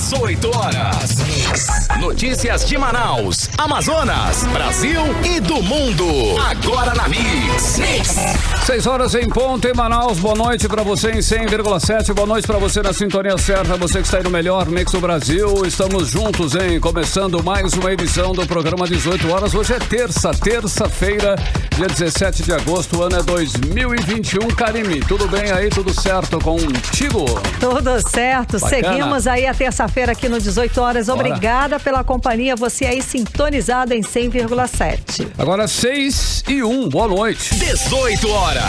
18 horas. Notícias de Manaus, Amazonas, Brasil e do mundo. Agora na Mix. 6 horas em ponto em Manaus. Boa noite pra você em 100,7. Boa noite pra você na sintonia certa. Você que está aí no melhor Mix do Brasil. Estamos juntos, hein? Começando mais uma edição do programa 18 horas. Hoje é terça-feira, dia 17 de agosto. O ano é 2021. Karime, tudo bem aí? Tudo certo contigo? Tudo certo. Bacana. Seguimos aí a terça-feira aqui no 18 horas. Bora. Obrigada pela companhia. Você aí sintonizado em 100,7. Agora 6:01. Boa noite. 18 horas.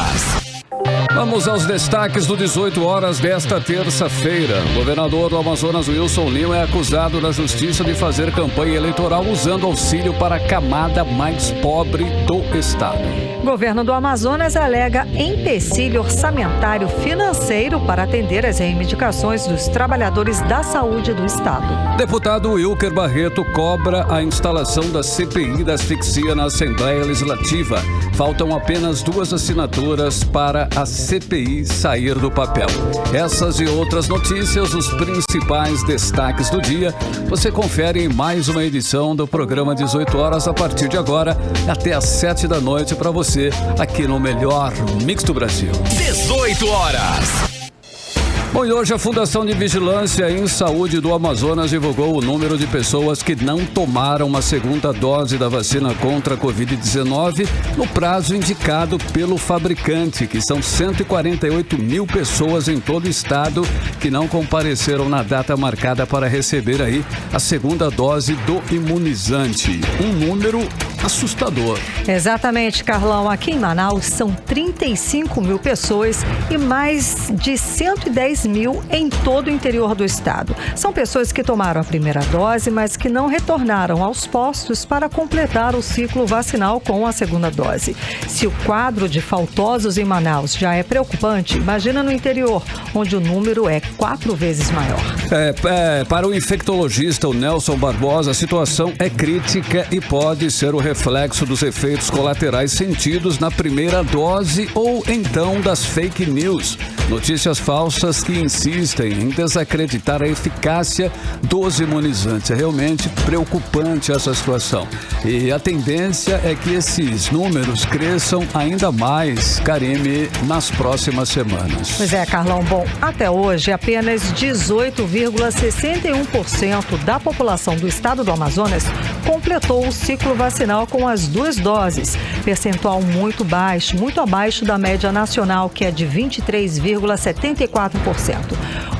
Vamos aos destaques do 18 horas desta terça-feira. O governador do Amazonas, Wilson Lima, é acusado na justiça de fazer campanha eleitoral usando auxílio para a camada mais pobre do estado. O governo do Amazonas alega empecilho orçamentário financeiro para atender às reivindicações dos trabalhadores da saúde do estado. Deputado Wilker Barreto cobra a instalação da CPI da asfixia na Assembleia Legislativa. Faltam apenas 2 assinaturas para a CPI sair do papel. Essas e outras notícias, os principais destaques do dia, você confere em mais uma edição do programa 18 horas a partir de agora até às 7 da noite para você aqui no melhor Mix do Brasil. 18 horas. Bom, e hoje a Fundação de Vigilância em Saúde do Amazonas divulgou o número de pessoas que não tomaram uma segunda dose da vacina contra a Covid-19 no prazo indicado pelo fabricante, que são 148 mil pessoas em todo o estado que não compareceram na data marcada para receber aí a segunda dose do imunizante. Um número assustador. Exatamente, Carlão. Aqui em Manaus são 35 mil pessoas e mais de 110 mil em todo o interior do estado. São pessoas que tomaram a primeira dose, mas que não retornaram aos postos para completar o ciclo vacinal com a segunda dose. Se o quadro de faltosos em Manaus já é preocupante, imagina no interior, onde o número é 4 vezes maior. Para o infectologista, o Nelson Barbosa, a situação é crítica e pode ser o reflexo dos efeitos colaterais sentidos na primeira dose ou então das fake news. Notícias falsas que insistem em desacreditar a eficácia dos imunizantes. É realmente preocupante essa situação. E a tendência é que esses números cresçam ainda mais, Karime, nas próximas semanas. Pois é, Carlão. Bom, até hoje apenas 18,61% da população do estado do Amazonas completou o ciclo vacinal com as 2 doses. Percentual muito baixo, muito abaixo da média nacional, que é de 23,74%.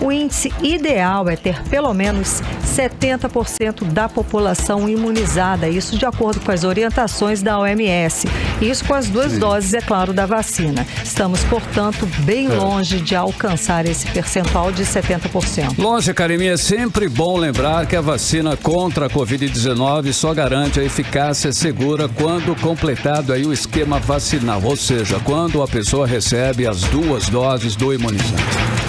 O índice ideal é ter pelo menos 70% da população imunizada, isso de acordo com as orientações da OMS. Isso com as 2 doses, é claro, da vacina. Estamos, portanto, bem longe de alcançar esse percentual de 70%. Longe, Karime, é sempre bom lembrar que a vacina contra a Covid-19 só garante a eficácia segura quando completado aí o esquema vacinal, ou seja, quando a pessoa recebe as 2 doses do imunizante.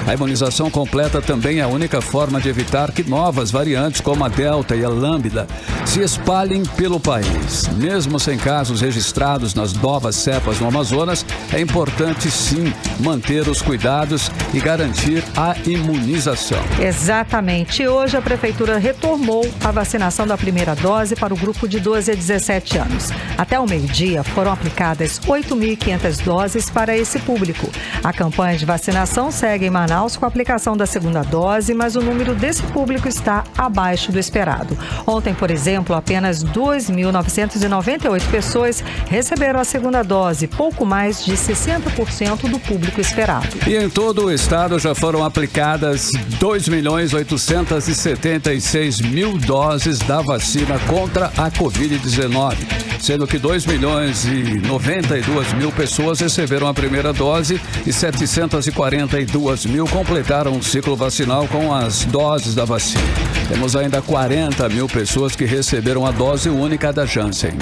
A imunização completa também é a única forma de evitar que novas variantes como a Delta e a Lambda se espalhem pelo país. Mesmo sem casos registrados nas novas cepas no Amazonas, é importante sim manter os cuidados e garantir a imunização. Exatamente. Hoje a Prefeitura retomou a vacinação da primeira dose para o grupo de 12 a 17 anos. Até o meio-dia foram aplicadas 8.500 doses para esse público. A campanha de vacinação segue em Manaus com a aplicação da segunda dose, mas o número desse público está abaixo do esperado. Ontem, por exemplo, apenas 2.998 pessoas receberam a segunda dose, pouco mais de 60% do público esperado. E em todo o estado já foram aplicadas 2.876.000 doses da vacina contra a Covid-19, sendo que 2.092.000 pessoas receberam a primeira dose e 742.000 completaram o ciclo vacinal com as doses da vacina. Temos ainda 40.000 pessoas que receberam a dose única da Janssen.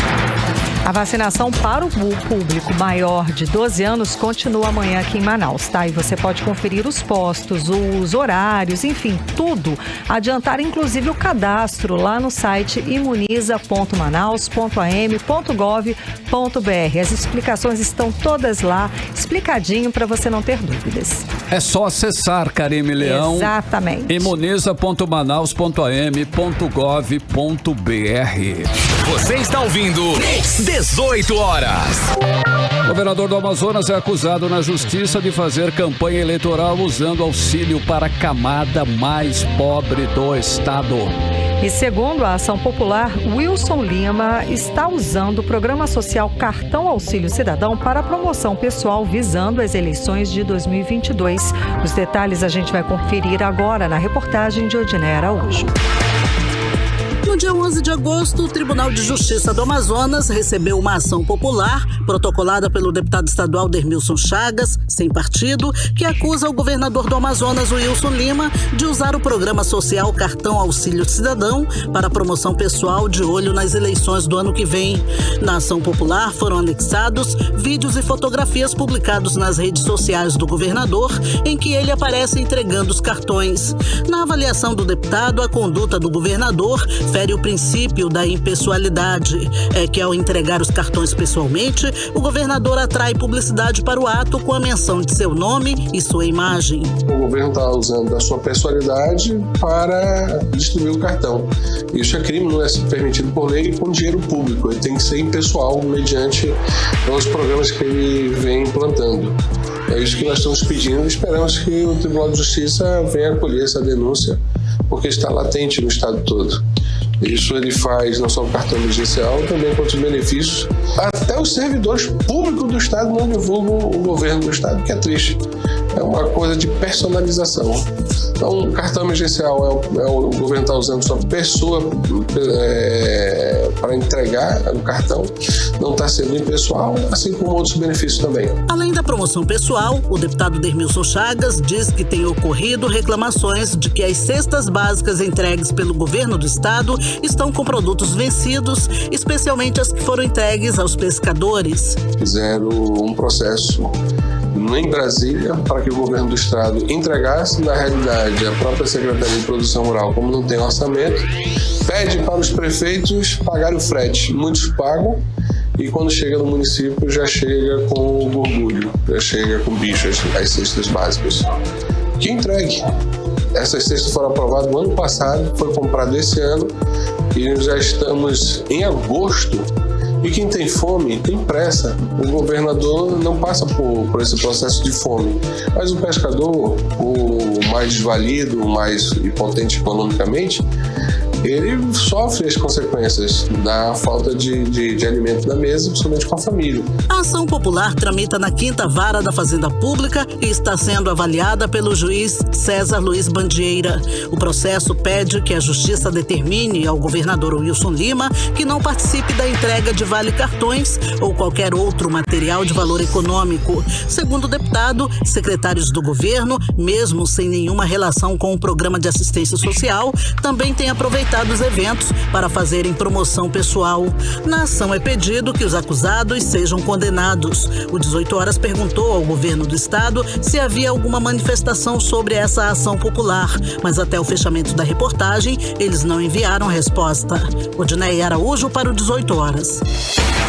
A vacinação para o público maior de 12 anos continua amanhã aqui em Manaus, tá? E você pode conferir os postos, os horários, enfim, tudo. Adiantar inclusive o cadastro lá no site imuniza.manaus.am.gov.br. As explicações estão todas lá, explicadinho para você não ter dúvidas. É só acessar, Karime Leão. Exatamente. imuniza.manaus.am.gov.br. Você está ouvindo 18 horas. O governador do Amazonas é acusado na justiça de fazer campanha eleitoral usando auxílio para a camada mais pobre do estado. E segundo a Ação Popular, Wilson Lima está usando o programa social Cartão Auxílio Cidadão para a promoção pessoal visando as eleições de 2022. Os detalhes a gente vai conferir agora na reportagem de Odiné Araújo. No dia 11 de agosto, o Tribunal de Justiça do Amazonas recebeu uma ação popular protocolada pelo deputado estadual Dermilson Chagas, sem partido, que acusa o governador do Amazonas, Wilson Lima, de usar o programa social Cartão Auxílio Cidadão para promoção pessoal de olho nas eleições do ano que vem. Na ação popular foram anexados vídeos e fotografias publicados nas redes sociais do governador, em que ele aparece entregando os cartões. Na avaliação do deputado, a conduta do governador fere o princípio da impessoalidade. É que ao entregar os cartões pessoalmente, o governador atrai publicidade para o ato com a menção de seu nome e sua imagem. O governo está usando da sua pessoalidade para distribuir o cartão. Isso é crime, não é permitido por lei com dinheiro público. Ele tem que ser impessoal mediante os programas que ele vem implantando. É isso que nós estamos pedindo e esperamos que o Tribunal de Justiça venha acolher essa denúncia, porque está latente no estado todo. Isso ele faz não só o cartão emergencial, também com outros benefícios. Até os servidores públicos do estado não divulgam o governo do estado, que é triste. É uma coisa de personalização. Então, o cartão emergencial o governo está usando sua pessoa para entregar o cartão, não está sendo impessoal, assim como outros benefícios também. Além da promoção pessoal, o deputado Dermilson Chagas diz que tem ocorrido reclamações de que as cestas básicas entregues pelo governo do estado estão com produtos vencidos, especialmente as que foram entregues aos pescadores. Fizeram um processo em Brasília para que o governo do estado entregasse, na realidade, a própria Secretaria de Produção Rural, como não tem orçamento, pede para os prefeitos pagarem o frete. Muitos pagam e quando chega no município já chega com gorgulho, já chega com bichos, as cestas básicas. Que entregue. Essas cestas foram aprovadas no ano passado, foi comprado esse ano e já estamos em agosto. E quem tem fome tem pressa. O governador não passa por esse processo de fome. Mas o pescador, o mais desvalido, o mais impotente economicamente, ele sofre as consequências da falta de alimento na mesa, principalmente com a família. A ação popular tramita na 5ª Vara da Fazenda Pública e está sendo avaliada pelo juiz César Luiz Bandieira. O processo pede que a Justiça determine ao governador Wilson Lima que não participe da entrega de vale-cartões ou qualquer outro material de valor econômico. Segundo o deputado, secretários do governo, mesmo sem nenhuma relação com o programa de assistência social, também têm aproveitado os eventos para fazerem promoção pessoal. Na ação é pedido que os acusados sejam condenados. O 18 Horas perguntou ao governo do estado se havia alguma manifestação sobre essa ação popular, mas até o fechamento da reportagem, eles não enviaram resposta. Odiné Araújo para o 18 Horas.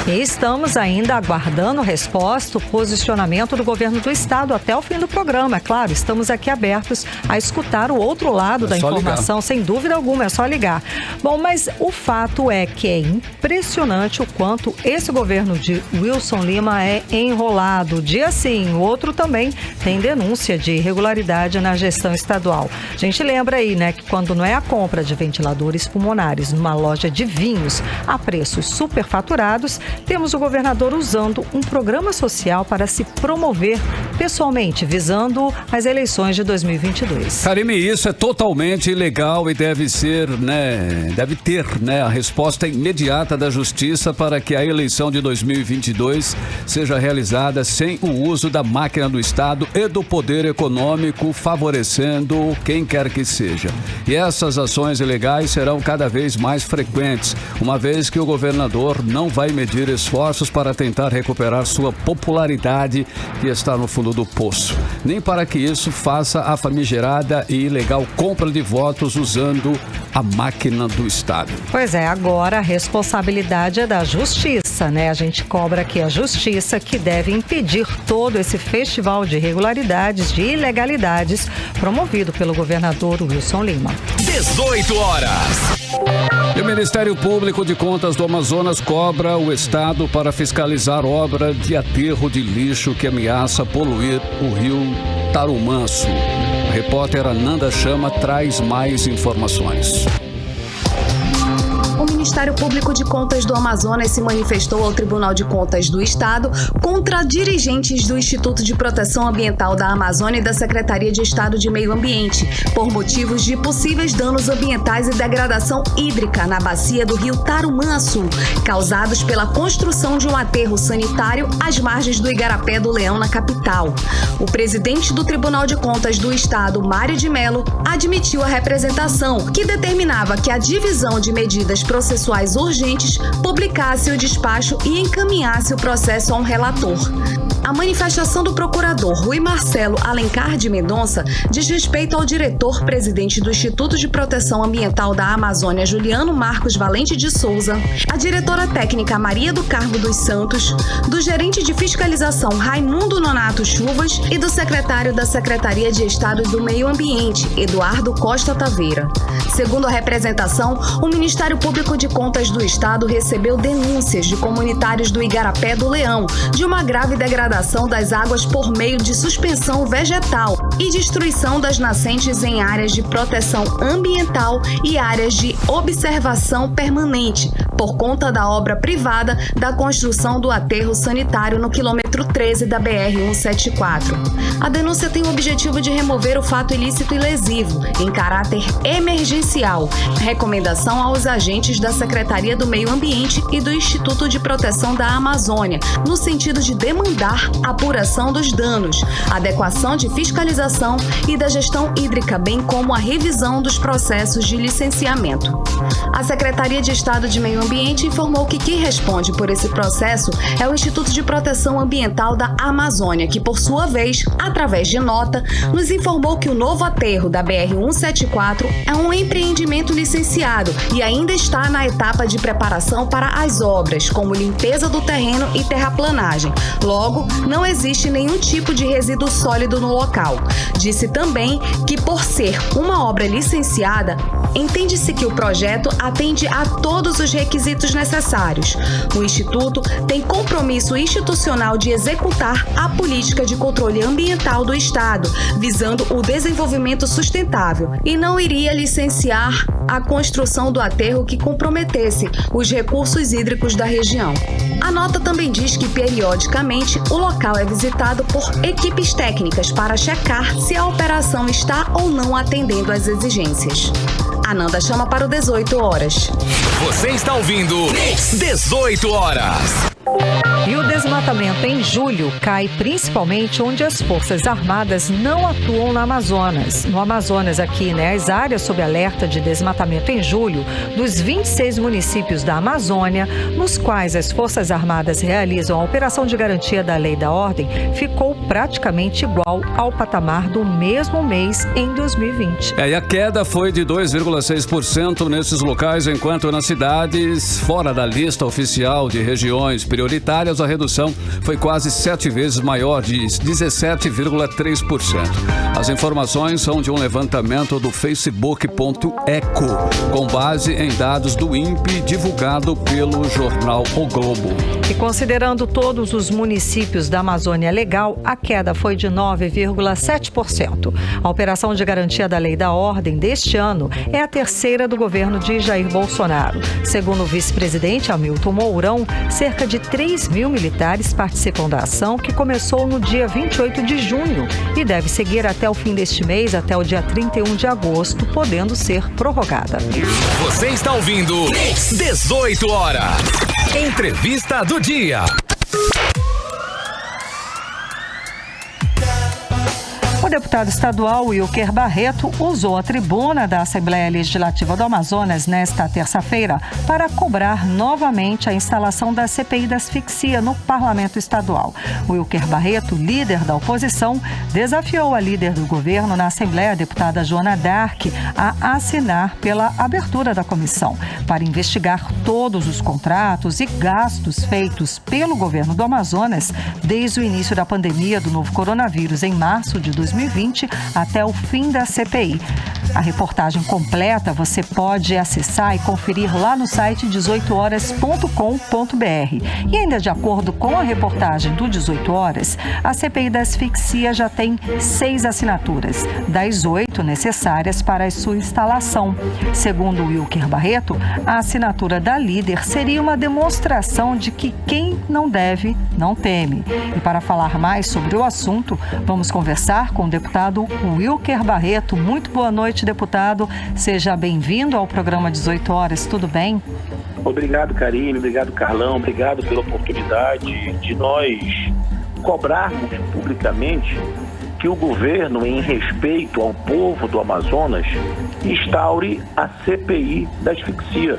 E estamos ainda aguardando resposta, o posicionamento do governo do estado até o fim do programa. É claro, estamos aqui abertos a escutar o outro lado da informação, sem dúvida alguma, é só ligar. Bom, mas o fato é que é impressionante o quanto esse governo de Wilson Lima é enrolado. Dia sim, o outro também tem denúncia de irregularidade na gestão estadual. A gente lembra aí, né, que quando não é a compra de ventiladores pulmonares numa loja de vinhos a preços superfaturados, temos o governador usando um programa social para se promover pessoalmente, visando as eleições de 2022. Karime, isso é totalmente ilegal e deve ter a resposta imediata da Justiça para que a eleição de 2022 seja realizada sem o uso da máquina do Estado e do poder econômico, favorecendo quem quer que seja. E essas ações ilegais serão cada vez mais frequentes, uma vez que o governador não vai medir esforços para tentar recuperar sua popularidade que está no fundo do poço, nem para que isso faça a famigerada e ilegal compra de votos usando a máquina máquina do Estado. Pois é, agora a responsabilidade é da Justiça, né? A gente cobra aqui a Justiça, que deve impedir todo esse festival de irregularidades, de ilegalidades, promovido pelo governador Wilson Lima. 18 horas. E o Ministério Público de Contas do Amazonas cobra o Estado para fiscalizar obra de aterro de lixo que ameaça poluir o rio Tarumanço. A repórter Ananda Chama traz mais informações. O Ministério Público de Contas do Amazonas se manifestou ao Tribunal de Contas do Estado contra dirigentes do Instituto de Proteção Ambiental da Amazônia e da Secretaria de Estado de Meio Ambiente, por motivos de possíveis danos ambientais e degradação hídrica na bacia do rio Tarumanço, causados pela construção de um aterro sanitário às margens do Igarapé do Leão, na capital. O presidente do Tribunal de Contas do Estado, Mário de Mello, admitiu a representação, que determinava que a divisão de medidas processuais urgentes publicasse o despacho e encaminhasse o processo a um relator. A manifestação do procurador Rui Marcelo Alencar de Mendonça diz respeito ao diretor-presidente do Instituto de Proteção Ambiental da Amazônia, Juliano Marcos Valente de Souza, a diretora técnica Maria do Carmo dos Santos, do gerente de fiscalização Raimundo Nonato Chuvas e do secretário da Secretaria de Estado do Meio Ambiente, Eduardo Costa Taveira. Segundo a representação, o Ministério Público de Contas do Estado recebeu denúncias de comunitários do Igarapé do Leão de uma grave degradação das águas por meio de suspensão vegetal e destruição das nascentes em áreas de proteção ambiental e áreas de observação permanente, por conta da obra privada da construção do aterro sanitário no quilômetro 13 da BR-174. A denúncia tem o objetivo de remover o fato ilícito e lesivo, em caráter emergencial. Recomendação aos agentes da Secretaria do Meio Ambiente e do Instituto de Proteção da Amazônia, no sentido de demandar a apuração dos danos, adequação de fiscalização e da gestão hídrica, bem como a revisão dos processos de licenciamento. A Secretaria de Estado de Meio Ambiente informou que quem responde por esse processo é o Instituto de Proteção Ambiental da Amazônia, que, por sua vez, através de nota, nos informou que o novo aterro da BR-174 é um empreendimento licenciado e ainda está na etapa de preparação para as obras, como limpeza do terreno e terraplanagem. Logo, não existe nenhum tipo de resíduo sólido no local. Disse também que, por ser uma obra licenciada, entende-se que o projeto atende a todos os requisitos necessários. O Instituto tem compromisso institucional de executar a política de controle ambiental do Estado, visando o desenvolvimento sustentável, e não iria licenciar a construção do aterro que comprometesse os recursos hídricos da região. A nota também diz que, periodicamente, o local é visitado por equipes técnicas para checar se a operação está ou não atendendo às exigências. Ananda Chama para o 18 horas. Você está ouvindo 18 horas. E o desmatamento em julho cai principalmente onde as Forças Armadas não atuam no Amazonas aqui, né? As áreas sob alerta de desmatamento em julho dos 26 municípios da Amazônia, nos quais as Forças Armadas realizam a operação de garantia da lei e da ordem, ficou praticamente igual ao patamar do mesmo mês em 2020. E a queda foi de 2,6% nesses locais, enquanto nas cidades fora da lista oficial de regiões prioritárias, a redução foi quase 7 vezes maior, de 17,3%. As informações são de um levantamento do Facebook.eco, com base em dados do INPE divulgado pelo jornal O Globo. E considerando todos os municípios da Amazônia Legal, a queda foi de 9,7%. A operação de garantia da lei e da ordem deste ano é a terceira do governo de Jair Bolsonaro. Segundo o vice-presidente Hamilton Mourão, cerca de 3 mil militares participam da ação, que começou no dia 28 de junho e deve seguir até o fim deste mês, até o dia 31 de agosto, podendo ser prorrogada. Você está ouvindo 18 horas. Entrevista do dia. deputado estadual Wilker Barreto usou a tribuna da Assembleia Legislativa do Amazonas nesta terça-feira para cobrar novamente a instalação da CPI da asfixia no Parlamento Estadual. Wilker Barreto, líder da oposição, desafiou a líder do governo na Assembleia, a deputada Joana Dark, a assinar pela abertura da comissão para investigar todos os contratos e gastos feitos pelo governo do Amazonas desde o início da pandemia do novo coronavírus em março de 2020 até o fim da CPI. A reportagem completa você pode acessar e conferir lá no site 18horas.com.br. E ainda de acordo com a reportagem do 18 Horas, a CPI da asfixia já tem 6 assinaturas, das 8 necessárias para a sua instalação. Segundo Wilker Barreto, a assinatura da líder seria uma demonstração de que quem não deve, não teme. E para falar mais sobre o assunto, vamos conversar com o deputado Wilker Barreto. Muito boa noite, deputado. Seja bem-vindo ao programa 18 Horas. Tudo bem? Obrigado, Karine. Obrigado, Carlão. Obrigado pela oportunidade de nós cobrarmos publicamente que o governo, em respeito ao povo do Amazonas, instaure a CPI da asfixia.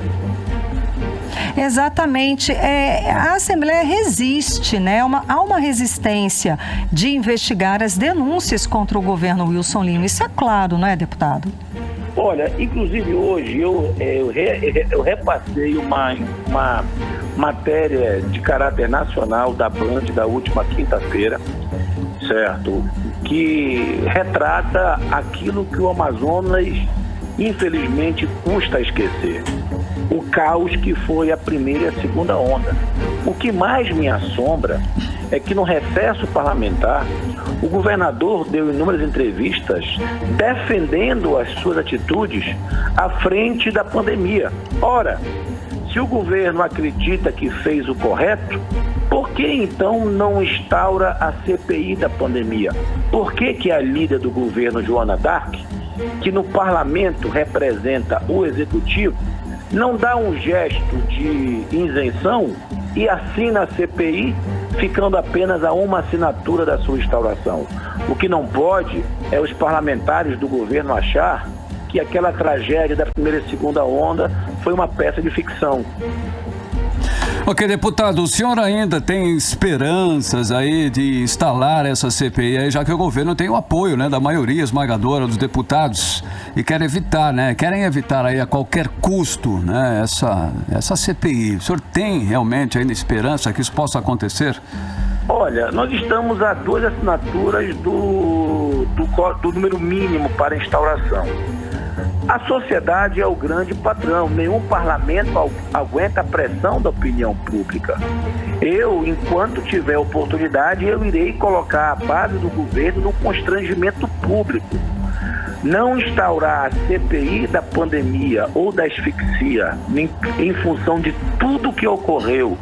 Exatamente. A Assembleia resiste, né? Há uma resistência de investigar as denúncias contra o governo Wilson Lima. Isso é claro, não é, deputado? Olha, inclusive hoje eu repassei uma matéria de caráter nacional da Band da última quinta-feira, certo? Que retrata aquilo que o Amazonas, infelizmente, custa esquecer. O caos que foi a primeira e a segunda onda. O que mais me assombra é que no recesso parlamentar, o governador deu inúmeras entrevistas defendendo as suas atitudes à frente da pandemia. Ora, se o governo acredita que fez o correto, por que então não instaura a CPI da pandemia? Por que a líder do governo, Joana Dark, que no parlamento representa o executivo, não dá um gesto de isenção e assina a CPI, ficando apenas a uma assinatura da sua instauração? O que não pode é os parlamentares do governo achar que aquela tragédia da primeira e segunda onda foi uma peça de ficção. Ok, deputado, o senhor ainda tem esperanças aí de instalar essa CPI aí, já que o governo tem o apoio, né, da maioria esmagadora dos deputados e querem evitar aí a qualquer custo, né, essa CPI. O senhor tem realmente ainda esperança que isso possa acontecer? Olha, nós estamos a 2 assinaturas do número mínimo para instauração. A sociedade é o grande patrão, nenhum parlamento aguenta a pressão da opinião pública. Eu, enquanto tiver oportunidade, eu irei colocar a base do governo no constrangimento público. Não instaurar a CPI da pandemia ou da asfixia em função de tudo que ocorreu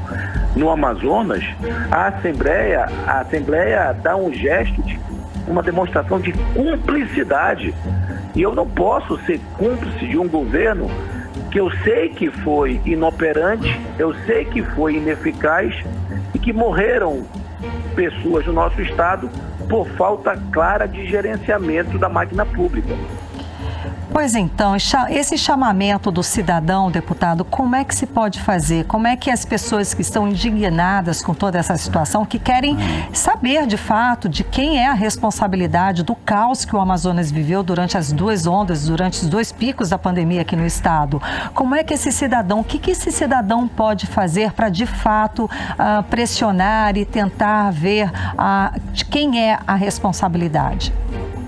no Amazonas, a Assembleia dá um gesto de uma demonstração de cumplicidade. E eu não posso ser cúmplice de um governo que eu sei que foi inoperante, eu sei que foi ineficaz e que morreram pessoas no nosso estado por falta clara de gerenciamento da máquina pública. Pois então, esse chamamento do cidadão, deputado, como é que se pode fazer? Como é que as pessoas que estão indignadas com toda essa situação, que querem saber de fato de quem é a responsabilidade do caos que o Amazonas viveu durante as 2 ondas, durante os 2 picos da pandemia aqui no estado, como é que esse cidadão, o que esse cidadão pode fazer para de fato pressionar e tentar ver de quem é a responsabilidade?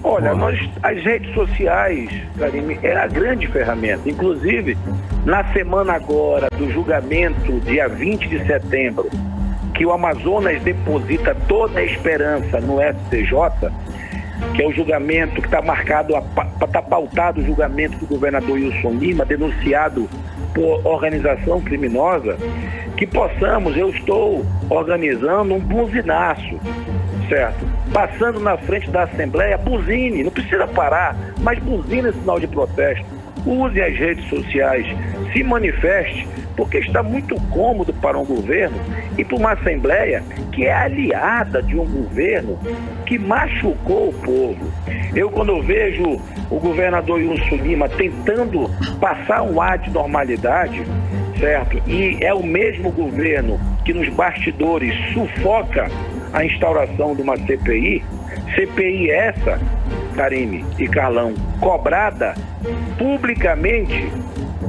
Olha, as redes sociais, Karine, é a grande ferramenta. Inclusive, na semana agora do julgamento, dia 20 de setembro, que o Amazonas deposita toda a esperança no STJ, que é o julgamento que está marcado, está pautado o julgamento do governador Wilson Lima, denunciado por organização criminosa, que possamos, eu estou organizando um buzinaço, certo? Passando na frente da Assembleia, buzine, não precisa parar, mas buzine esse sinal de protesto. Use as redes sociais, se manifeste, porque está muito cômodo para um governo e para uma Assembleia que é aliada de um governo que machucou o povo. Eu, quando eu vejo o governador Wilson Lima tentando passar um ar de normalidade, certo? E é o mesmo governo que nos bastidores sufoca a instauração de uma CPI essa, Karime e Carlão, cobrada publicamente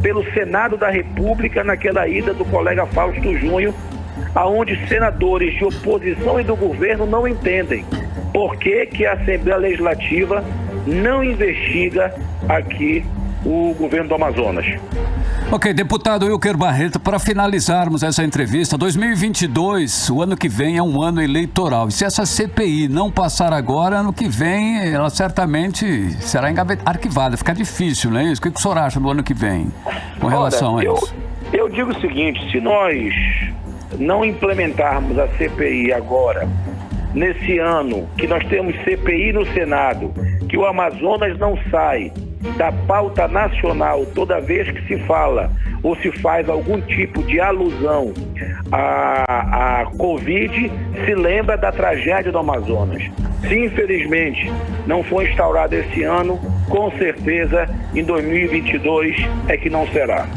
pelo Senado da República naquela ida do colega Fausto Júnior, aonde senadores de oposição e do governo não entendem por que a Assembleia Legislativa não investiga aqui o governo do Amazonas. Ok, deputado Wilker Barreto, para finalizarmos essa entrevista, 2022, o ano que vem é um ano eleitoral. E se essa CPI não passar agora, ano que vem, ela certamente será arquivada. Fica difícil, não é isso? O que o senhor acha do ano que vem com relação a isso? Eu digo o seguinte, se nós não implementarmos a CPI agora, nesse ano, que nós temos CPI no Senado, que o Amazonas não sai da pauta nacional toda vez que se fala ou se faz algum tipo de alusão à Covid, se lembra da tragédia do Amazonas. Se infelizmente não for instaurado esse ano, com certeza em 2022 é que não será.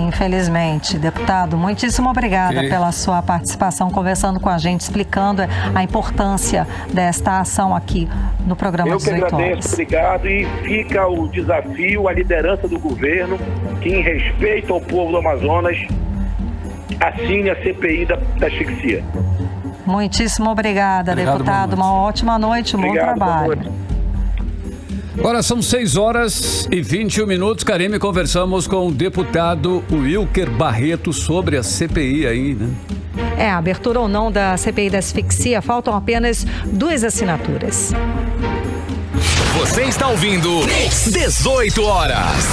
Infelizmente. Deputado, muitíssimo obrigada pela sua participação, conversando com a gente, explicando a importância desta ação aqui no programa 18 Horas. Eu que agradeço, obrigado, e fica o desafio, a liderança do governo, que em respeito ao povo do Amazonas, assine a CPI da asfixia. Muitíssimo obrigada, deputado. Uma ótima noite, bom trabalho. Agora são 6h21. Karime, conversamos com o deputado Wilker Barreto sobre a CPI aí, né? A abertura ou não da CPI da asfixia, faltam apenas 2 assinaturas. Você está ouvindo 18 Horas.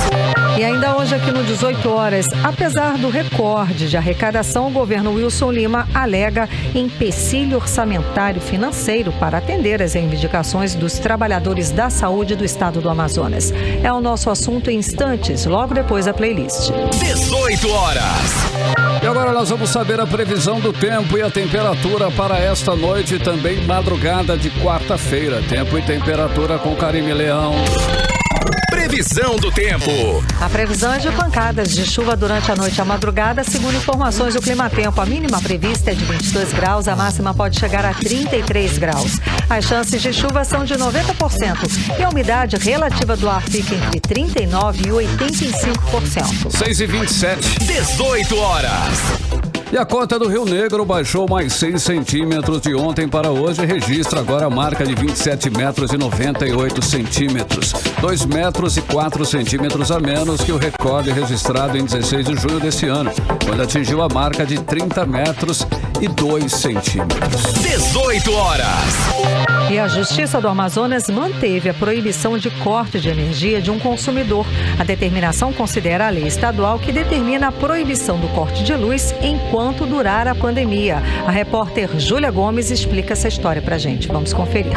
E ainda hoje aqui no 18 Horas, apesar do recorde de arrecadação, o governo Wilson Lima alega empecilho orçamentário financeiro para atender as reivindicações dos trabalhadores da saúde do estado do Amazonas. É o nosso assunto em instantes, logo depois da playlist. 18 Horas. E agora nós vamos saber a previsão do tempo e a temperatura para esta noite e também madrugada de quarta-feira. Tempo e temperatura com Karime Leão. Previsão do tempo. A previsão é de pancadas de chuva durante a noite e a madrugada, segundo informações do Climatempo. A mínima prevista é de 22 graus, a máxima pode chegar a 33 graus. As chances de chuva são de 90% e a umidade relativa do ar fica entre 39% e 85%. 6h27. 18 Horas. E a cota do Rio Negro baixou mais 6 centímetros de ontem para hoje e registra agora a marca de 27 metros e 98 centímetros. 2 metros e 4 centímetros a menos que o recorde registrado em 16 de junho desse ano, quando atingiu a marca de 30 metros e 2 centímetros. 18 Horas. E a Justiça do Amazonas manteve a proibição de corte de energia de um consumidor. A determinação considera a lei estadual que determina a proibição do corte de luz enquanto durar a pandemia. A repórter Júlia Gomes explica essa história pra gente. Vamos conferir.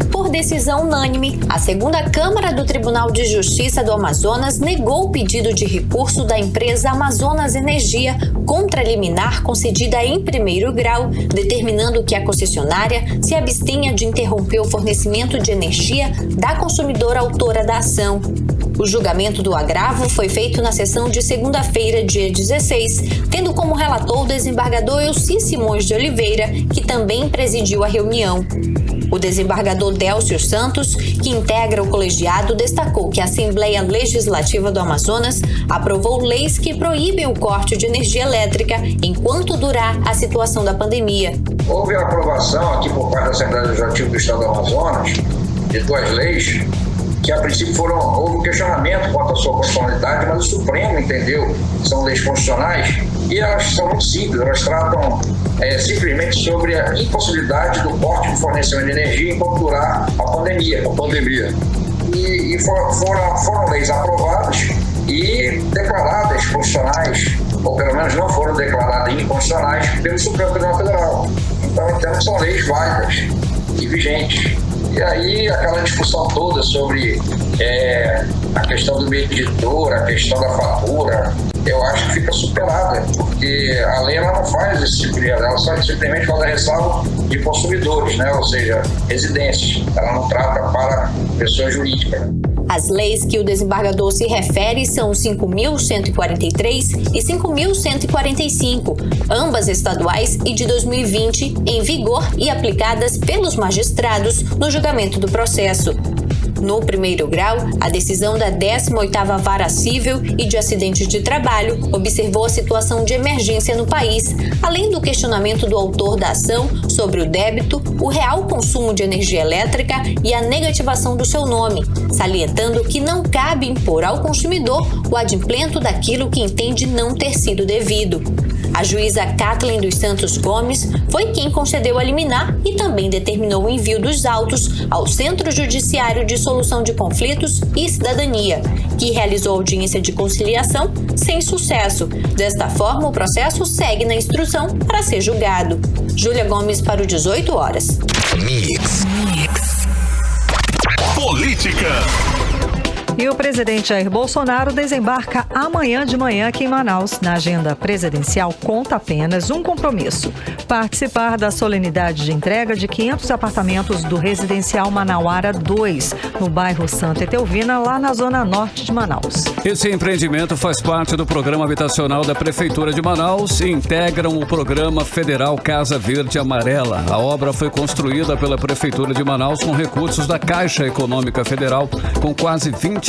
Por decisão unânime, a segunda Câmara do Tribunal de Justiça do Amazonas negou o pedido de recurso da empresa Amazonas Energia contra a liminar concedida em primeiro grau, determinando que a concessionária se abstenha de interromper o fornecimento de energia da consumidora autora da ação. O julgamento do agravo foi feito na sessão de segunda-feira, dia 16, tendo como relator o desembargador Elci Simões de Oliveira, que também presidiu a reunião. O desembargador Délcio Santos, que integra o colegiado, destacou que a Assembleia Legislativa do Amazonas aprovou leis que proíbem o corte de energia elétrica enquanto durar a situação da pandemia. Houve a aprovação aqui por parte da Assembleia Legislativa do Estado do Amazonas de 2 leis que a princípio houve um questionamento quanto à sua constitucionalidade, mas o Supremo entendeu que são leis constitucionais e elas são muito simples, elas tratam simplesmente sobre a impossibilidade do corte de fornecimento de energia enquanto durar a pandemia. E foram leis aprovadas e declaradas constitucionais, ou pelo menos não foram declaradas inconstitucionais pelo Supremo Tribunal Federal. Então, entendo que são leis válidas e vigentes. E aí aquela discussão toda sobre a questão do medidor, a questão da fatura, eu acho que fica superada, porque a lei ela não faz esse tipo de... Ela só simplesmente faz a ressalva de consumidores, né? Ou seja, residências. Ela não trata para pessoa jurídica. As leis que o desembargador se refere são 5.143 e 5.145, ambas estaduais e de 2020, em vigor e aplicadas pelos magistrados no julgamento do processo. No primeiro grau, a decisão da 18ª Vara Cível e de Acidentes de Trabalho observou a situação de emergência no país, além do questionamento do autor da ação sobre o débito, o real consumo de energia elétrica e a negativação do seu nome, salientando que não cabe impor ao consumidor o adimplento daquilo que entende não ter sido devido. A juíza Kathleen dos Santos Gomes foi quem concedeu a liminar e também determinou o envio dos autos ao Centro Judiciário de Solução de Conflitos e Cidadania, que realizou audiência de conciliação sem sucesso. Desta forma, o processo segue na instrução para ser julgado. Júlia Gomes para o 18 horas. Mix. Política. E o presidente Jair Bolsonaro desembarca amanhã de manhã aqui em Manaus. Na agenda presidencial conta apenas um compromisso: participar da solenidade de entrega de 500 apartamentos do residencial Manauara 2, no bairro Santa Etelvina, lá na zona norte de Manaus. Esse empreendimento faz parte do programa habitacional da Prefeitura de Manaus e integram o programa federal Casa Verde Amarela. A obra foi construída pela Prefeitura de Manaus com recursos da Caixa Econômica Federal, com quase 24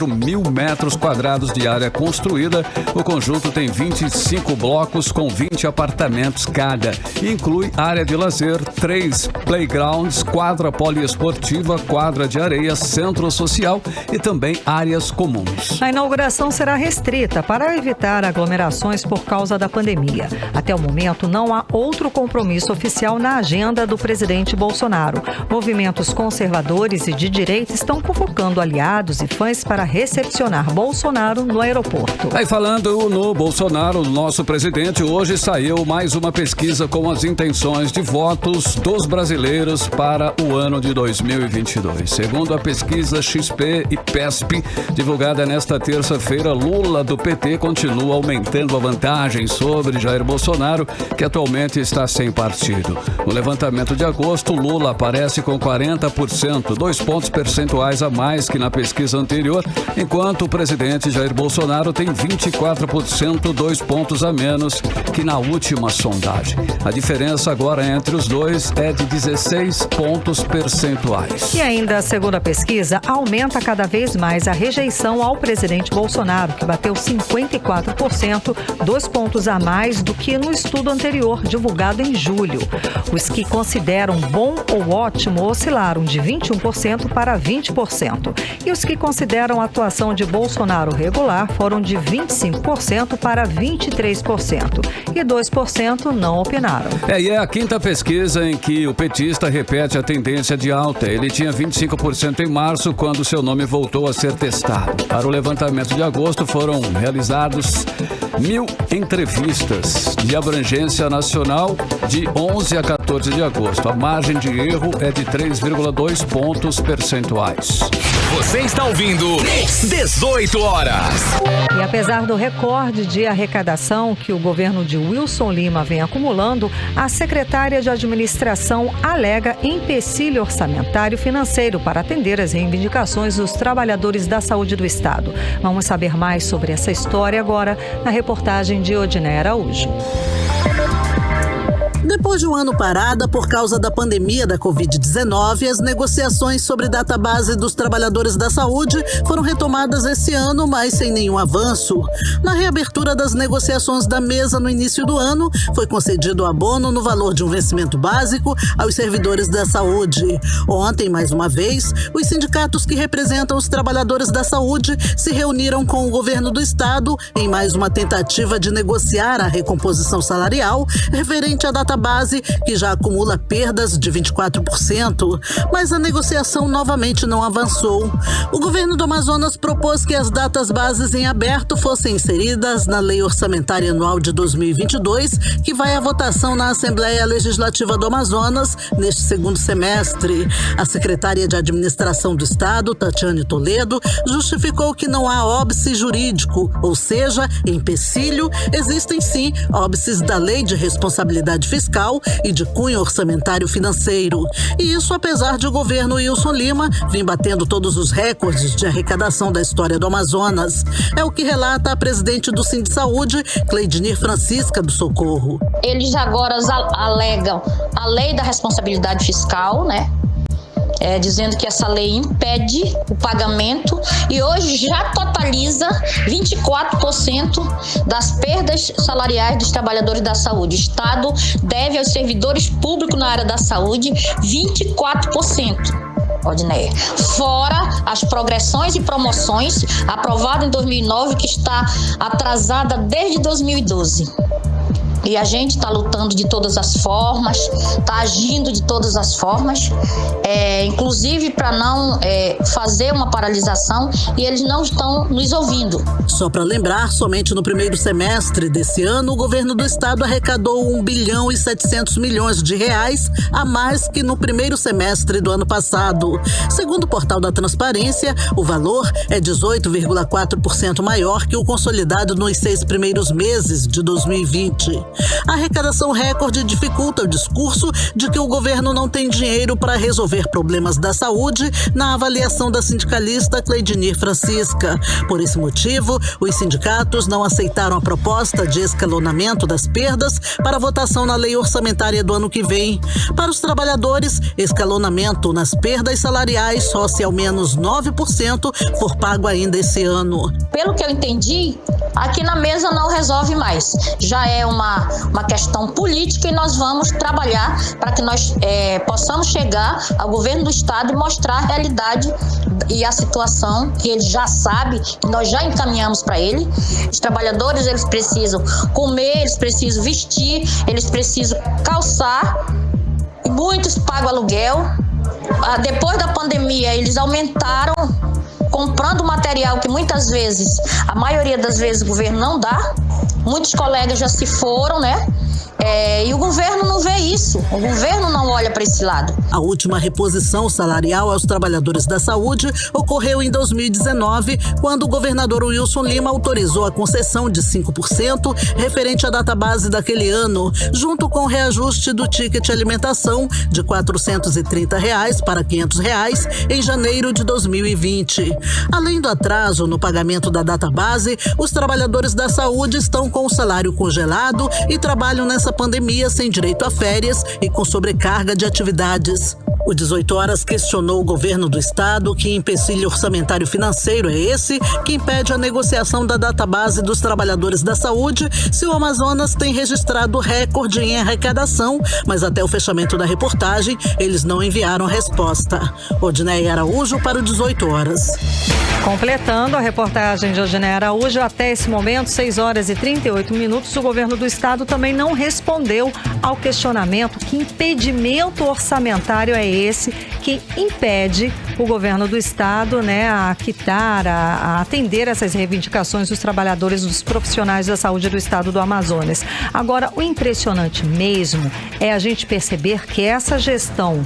mil metros quadrados de área construída. O conjunto tem 25 blocos com 20 apartamentos cada. Inclui área de lazer, 3 playgrounds, quadra poliesportiva, quadra de areia, centro social e também áreas comuns. A inauguração será restrita para evitar aglomerações por causa da pandemia. Até o momento, não há outro compromisso oficial na agenda do presidente Bolsonaro. Movimentos conservadores e de direita estão convocando aliados e fãs para recepcionar Bolsonaro no aeroporto. Aí falando no Bolsonaro, nosso presidente, hoje saiu mais uma pesquisa com as intenções de votos dos brasileiros para o ano de 2022. Segundo a pesquisa XP e PESP, divulgada nesta terça-feira, Lula do PT continua aumentando a vantagem sobre Jair Bolsonaro, que atualmente está sem partido. No levantamento de agosto, Lula aparece com 40%, 2 pontos percentuais a mais que na pesquisa anterior, enquanto o presidente Jair Bolsonaro tem 24%, 2 pontos a menos que na última sondagem. A diferença agora entre os dois é de 16 pontos percentuais. E ainda, segundo a pesquisa, aumenta cada vez mais a rejeição ao presidente Bolsonaro, que bateu 54%, 2 pontos a mais do que no estudo anterior, divulgado em julho. Os que consideram bom ou ótimo oscilaram de 21% para 20%. E os que consideram a atuação de Bolsonaro regular foram de 25% para 23%. E 2% não opinaram. E é a quinta pesquisa em que o petista repete a tendência de alta. Ele tinha 25% em março, quando seu nome voltou a ser testado. Para o levantamento de agosto, foram realizados 1.000 entrevistas de abrangência nacional de 11 a 14 de agosto. A margem de erro é de 3,2 pontos percentuais. Você está ouvindo 18 horas. E apesar do recorde de arrecadação que o governo de Wilson Lima vem acumulando, a secretária de administração alega empecilho orçamentário financeiro para atender as reivindicações dos trabalhadores da saúde do estado. Vamos saber mais sobre essa história agora na reportagem de Odiné Araújo. Depois de um ano parada por causa da pandemia da Covid-19, as negociações sobre database dos trabalhadores da saúde foram retomadas esse ano, mas sem nenhum avanço. Na reabertura das negociações da mesa no início do ano, foi concedido abono no valor de um vencimento básico aos servidores da saúde. Ontem, mais uma vez, os sindicatos que representam os trabalhadores da saúde se reuniram com o governo do estado em mais uma tentativa de negociar a recomposição salarial referente à database base, que já acumula perdas de 24%, mas a negociação novamente não avançou. O governo do Amazonas propôs que as datas bases em aberto fossem inseridas na Lei Orçamentária Anual de 2022, que vai à votação na Assembleia Legislativa do Amazonas neste segundo semestre. A secretária de Administração do Estado, Tatiane Toledo, justificou que não há óbice jurídico, ou seja, empecilho. Existem sim óbices da Lei de Responsabilidade Fiscal e de cunho orçamentário financeiro. E isso apesar de o governo Wilson Lima vir batendo todos os recordes de arrecadação da história do Amazonas. É o que relata a presidente do Sindsaúde, Cleidinir Francisca do Socorro. Eles agora alegam a Lei da Responsabilidade Fiscal, né? Dizendo que essa lei impede o pagamento e hoje já totaliza 24% das perdas salariais dos trabalhadores da saúde. O Estado deve aos servidores públicos na área da saúde 24%. Odneia. Fora as progressões e promoções aprovadas em 2009, que está atrasada desde 2012. E a gente está lutando de todas as formas, está agindo de todas as formas, inclusive para não fazer uma paralisação, e eles não estão nos ouvindo. Só para lembrar, somente no primeiro semestre desse ano, o governo do estado arrecadou 1 bilhão e 700 milhões de reais a mais que no primeiro semestre do ano passado. Segundo o portal da Transparência, o valor é 18,4% maior que o consolidado nos 6 primeiros meses de 2020. A arrecadação recorde dificulta o discurso de que o governo não tem dinheiro para resolver problemas da saúde, na avaliação da sindicalista Cleidinir Francisca. Por esse motivo, os sindicatos não aceitaram a proposta de escalonamento das perdas para votação na lei orçamentária do ano que vem. Para os trabalhadores, escalonamento nas perdas salariais só se ao menos 9% for pago ainda esse ano. Pelo que eu entendi, aqui na mesa não resolve mais. Já é uma questão política e nós vamos trabalhar para que nós possamos chegar ao governo do estado e mostrar a realidade e a situação que ele já sabe, que nós já encaminhamos para ele. Os trabalhadores, eles precisam comer, eles precisam vestir, eles precisam calçar, e muitos pagam aluguel. Depois da pandemia, eles aumentaram comprando material que muitas vezes, a maioria das vezes, o governo não dá. Muitos colegas já se foram, né? E o governo não vê isso, o governo não olha para esse lado. A última reposição salarial aos trabalhadores da saúde ocorreu em 2019, quando o governador Wilson Lima autorizou a concessão de 5% referente à data base daquele ano, junto com o reajuste do ticket alimentação de R$ 430 para R$ 500 em janeiro de 2020. Além do atraso no pagamento da data base, os trabalhadores da saúde estão com o salário congelado e trabalham nessa pandemia sem direito a férias e com sobrecarga de atividades. O 18 Horas questionou o governo do estado que empecilho orçamentário financeiro é esse que impede a negociação da database dos trabalhadores da saúde, se o Amazonas tem registrado recorde em arrecadação, mas até o fechamento da reportagem eles não enviaram resposta. Odneia Araújo para o 18 Horas. Completando a reportagem de Odneia Araújo, até esse momento, 6 horas e 38 minutos, o governo do estado também não respondeu ao questionamento que impedimento orçamentário é esse que impede o governo do estado, a quitar, a atender essas reivindicações dos trabalhadores, dos profissionais da saúde do estado do Amazonas. Agora, o impressionante mesmo é a gente perceber que essa gestão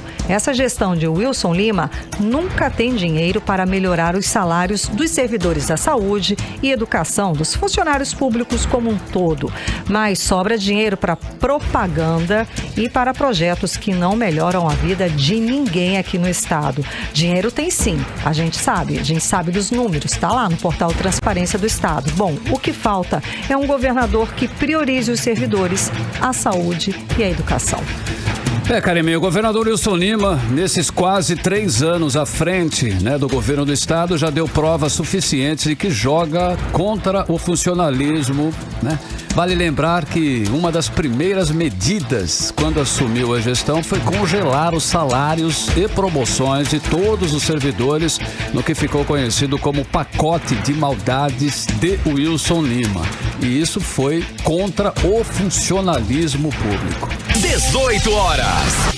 de Wilson Lima nunca tem dinheiro para melhorar os salários dos servidores da saúde e educação, dos funcionários públicos como um todo. Mas sobra dinheiro para propaganda e para projetos que não melhoram a vida de ninguém aqui no estado. Dinheiro tem sim, a gente sabe dos números, está lá no portal Transparência do Estado. Bom, o que falta é um governador que priorize os servidores, a saúde e a educação. Carime, o governador Wilson Lima, nesses quase 3 anos à frente do governo do estado, já deu provas suficientes de que joga contra o funcionalismo, Vale lembrar que uma das primeiras medidas quando assumiu a gestão foi congelar os salários e promoções de todos os servidores no que ficou conhecido como pacote de maldades de Wilson Lima. E isso foi contra o funcionalismo público. 18 horas.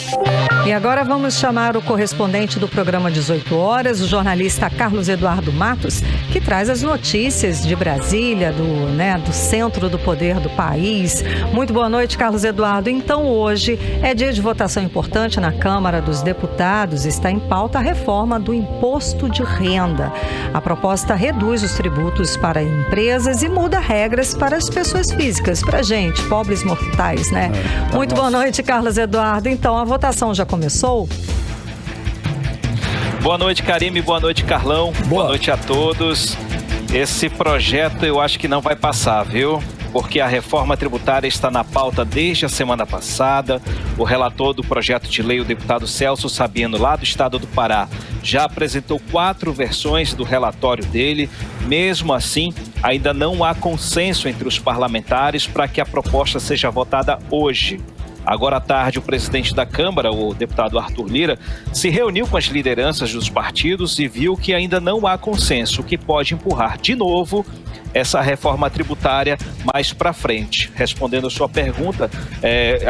E agora vamos chamar o correspondente do programa 18 horas, o jornalista Carlos Eduardo Matos, que traz as notícias de Brasília, do centro do poder do país. Muito boa noite, Carlos Eduardo. Então, hoje é dia de votação importante na Câmara dos Deputados. Está em pauta a reforma do imposto de renda. A proposta reduz os tributos para empresas e muda regras para as pessoas físicas, para a gente, pobres mortais, né? Muito boa noite, Carlos Eduardo. Então, a votação já começou? Boa noite, Karime. Boa noite, Carlão. Boa noite a todos. Esse projeto eu acho que não vai passar, viu? Porque a reforma tributária está na pauta desde a semana passada. O relator do projeto de lei, o deputado Celso Sabino, lá do estado do Pará, já apresentou 4 versões do relatório dele. Mesmo assim, ainda não há consenso entre os parlamentares para que a proposta seja votada hoje. Agora à tarde, o presidente da Câmara, o deputado Arthur Lira, se reuniu com as lideranças dos partidos e viu que ainda não há consenso, o que pode empurrar de novo essa reforma tributária mais para frente. Respondendo a sua pergunta,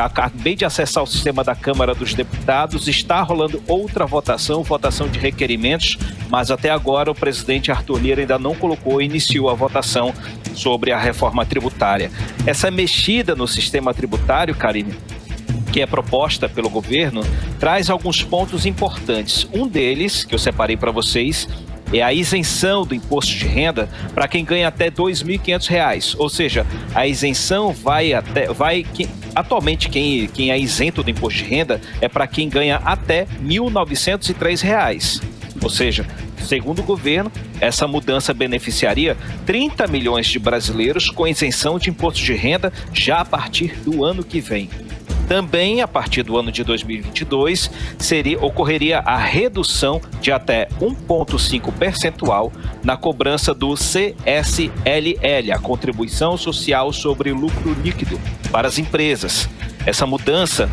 acabei de acessar o sistema da Câmara dos Deputados, está rolando outra votação de requerimentos, mas até agora o presidente Arthur Lira ainda não iniciou a votação sobre a reforma tributária. Essa mexida no sistema tributário, Karine, que é proposta pelo governo, traz alguns pontos importantes. Um deles, que eu separei para vocês, é a isenção do imposto de renda para quem ganha até R$ 2.500. Ou seja, a isenção atualmente quem é isento do imposto de renda é para quem ganha até R$ 1.903. Ou seja, segundo o governo, essa mudança beneficiaria 30 milhões de brasileiros com isenção de imposto de renda já a partir do ano que vem. Também, a partir do ano de 2022, ocorreria a redução de até 1,5 percentual na cobrança do CSLL, a Contribuição Social sobre Lucro Líquido, para as empresas. Essa mudança,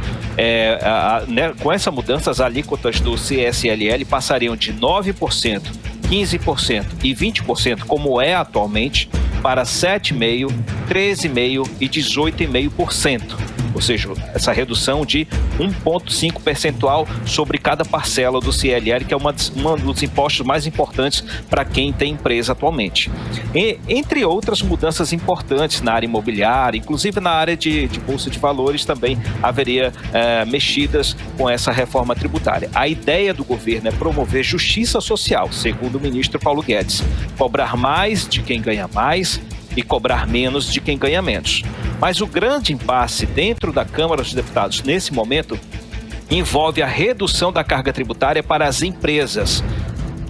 com essa mudança, as alíquotas do CSLL passariam de 9%, 15% e 20%, como é atualmente, para 7,5%, 13,5% e 18,5%. Ou seja, essa redução de 1,5 percentual sobre cada parcela do CLL, que é um dos impostos mais importantes para quem tem empresa atualmente. Entre outras mudanças importantes na área imobiliária, inclusive na área de bolsa de valores, também haveria mexidas com essa reforma tributária. A ideia do governo é promover justiça social, segundo o ministro Paulo Guedes, cobrar mais de quem ganha mais e cobrar menos de quem ganha menos. Mas o grande impasse dentro da Câmara dos Deputados nesse momento envolve a redução da carga tributária para as empresas,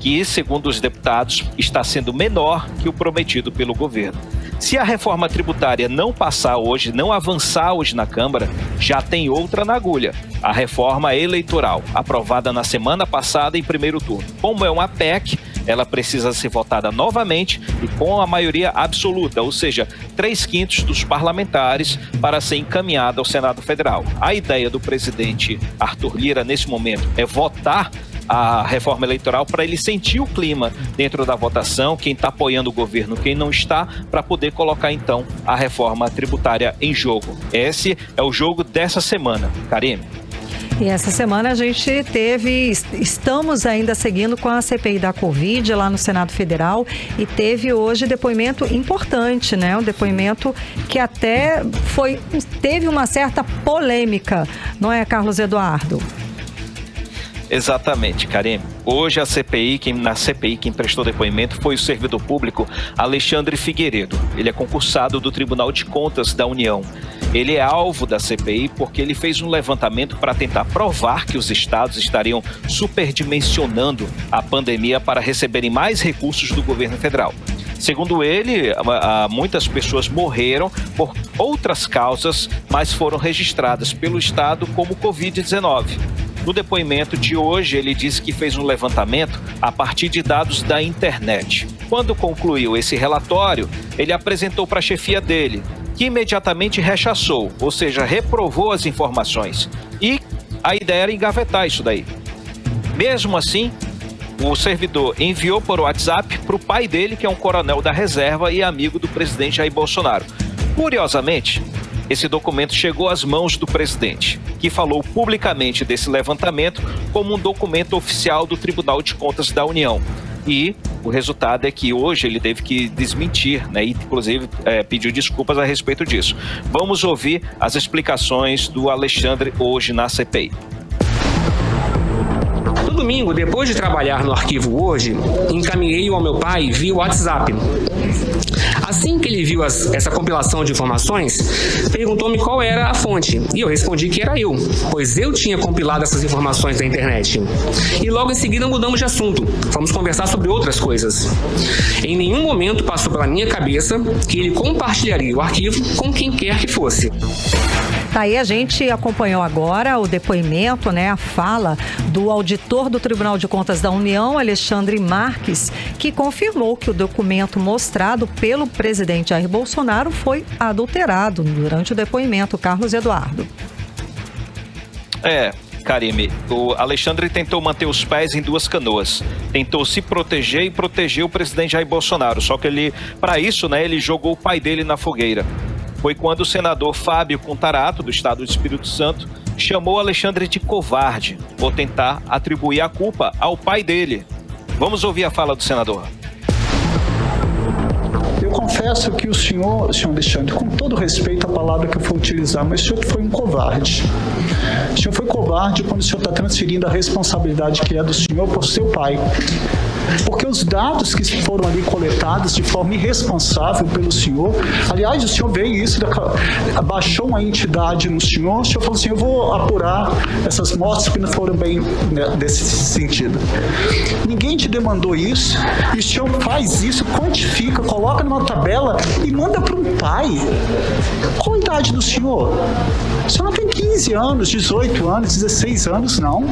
que, segundo os deputados, está sendo menor que o prometido pelo governo. Se a reforma tributária não passar hoje, não avançar hoje na Câmara, já tem outra na agulha: a reforma eleitoral, aprovada na semana passada em primeiro turno. Como é uma PEC, ela precisa ser votada novamente e com a maioria absoluta, ou seja, 3/5 dos parlamentares, para ser encaminhada ao Senado Federal. A ideia do presidente Arthur Lira, nesse momento, é votar a reforma eleitoral para ele sentir o clima dentro da votação, quem está apoiando o governo, quem não está, para poder colocar então a reforma tributária em jogo. Esse é o jogo dessa semana. Karime. E essa semana a gente estamos ainda seguindo com a CPI da Covid lá no Senado Federal e teve hoje depoimento importante, né? Um depoimento que até teve uma certa polêmica, não é, Carlos Eduardo? Exatamente, Karime. Hoje na CPI quem prestou depoimento foi o servidor público Alexandre Figueiredo. Ele é concursado do Tribunal de Contas da União. Ele é alvo da CPI porque ele fez um levantamento para tentar provar que os estados estariam superdimensionando a pandemia para receberem mais recursos do governo federal. Segundo ele, muitas pessoas morreram por outras causas, mas foram registradas pelo estado como Covid-19. No depoimento de hoje, ele disse que fez um levantamento a partir de dados da internet. Quando concluiu esse relatório, ele apresentou para a chefia dele, que imediatamente rechaçou, ou seja, reprovou as informações. E a ideia era engavetar isso daí. Mesmo assim, o servidor enviou por WhatsApp para o pai dele, que é um coronel da reserva e amigo do presidente Jair Bolsonaro. Curiosamente, esse documento chegou às mãos do presidente, que falou publicamente desse levantamento como um documento oficial do Tribunal de Contas da União. E o resultado é que hoje ele teve que desmentir, né? E inclusive pediu desculpas a respeito disso. Vamos ouvir as explicações do Alexandre hoje na CPI. No domingo, depois de trabalhar no arquivo Word, encaminhei-o ao meu pai via WhatsApp. Assim que ele viu essa compilação de informações, perguntou-me qual era a fonte, e eu respondi que era eu, pois eu tinha compilado essas informações da internet. E logo em seguida mudamos de assunto, fomos conversar sobre outras coisas. Em nenhum momento passou pela minha cabeça que ele compartilharia o arquivo com quem quer que fosse. Tá aí, a gente acompanhou agora o depoimento, né, a fala do auditor do Tribunal de Contas da União, Alexandre Marques, que confirmou que o documento mostrado pelo presidente Jair Bolsonaro foi adulterado durante o depoimento. Carlos Eduardo. Karime, o Alexandre tentou manter os pés em duas canoas. Tentou se proteger e proteger o presidente Jair Bolsonaro. Só que para isso, né, ele jogou o pai dele na fogueira. Foi quando o senador Fábio Contarato, do estado do Espírito Santo, chamou Alexandre de covarde por tentar atribuir a culpa ao pai dele. Vamos ouvir a fala do senador. Eu confesso que o senhor Alexandre, com todo respeito à palavra que eu for utilizar, mas o senhor foi um covarde. O senhor foi covarde quando o senhor está transferindo a responsabilidade que é do senhor por seu pai. Porque os dados que foram ali coletados de forma irresponsável pelo senhor, aliás, o senhor veio isso, baixou uma entidade no senhor, o senhor falou assim, eu vou apurar essas mortes que não foram bem, né, desse sentido. Ninguém te demandou isso, e o senhor faz isso, quantifica, coloca numa tabela e manda para um pai. Qual a idade do senhor? O senhor não tem 15 anos, 18 anos, 16 anos, não.